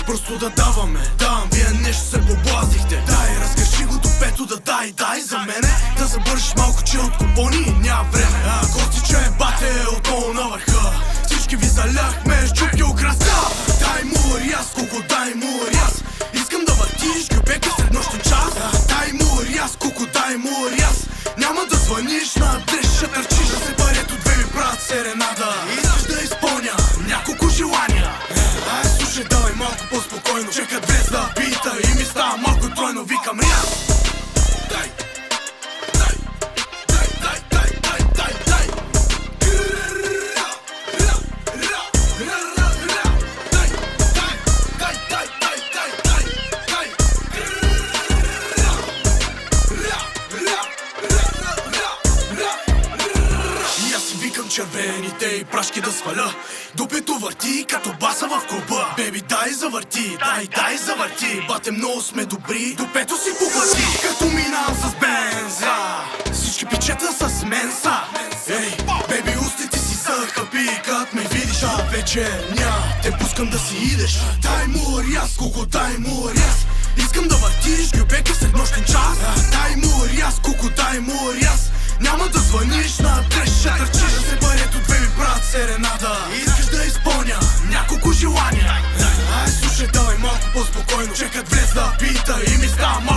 просто да даваме. Давам, вие нещо се поблазихте. Дай, разкажи го до пето, да дай за мене. Да забършиш малко, че от купони няма време. Гости, че е бате отново на върха. Всички ви заляхме с чупки украса. Дай му ряз, куко, дай му ряз. Искам да въртиш гюбека сред нощен час. Дай му ряз, куко, дай му ряз. Няма да звъниш на адрес, ще търчиш да се парето две ми правят серенада. Искаш да изпълня няколко желания. Слушай, давай малко по-спокойно. Чекат вез да бита и ми става малко тройно. Викам ряз. Дай. Червените и прашки да сваля. Дупето върти като баса в клуба. Беби, дай завърти, дай завърти. Бате, много сме добри, дупето си поглъти. Като минам с бенза, всички пичета с мен са. Ей, беби, устите си захъпи, кът ме видиш. Вечерня, те пускам да си идеш. Дай му ряз, куко, дай му ряз. Искам да въртиш гюбека след нощен час. Дай му ряз, куко, дай му ряз. Няма да звъниш на адрес, ще търчиш да се парето две ми правят серенада. Искаш да изпълня няколко желания. Слушай, давай малко по-спокойно. Чекат влез да пита и ми става малко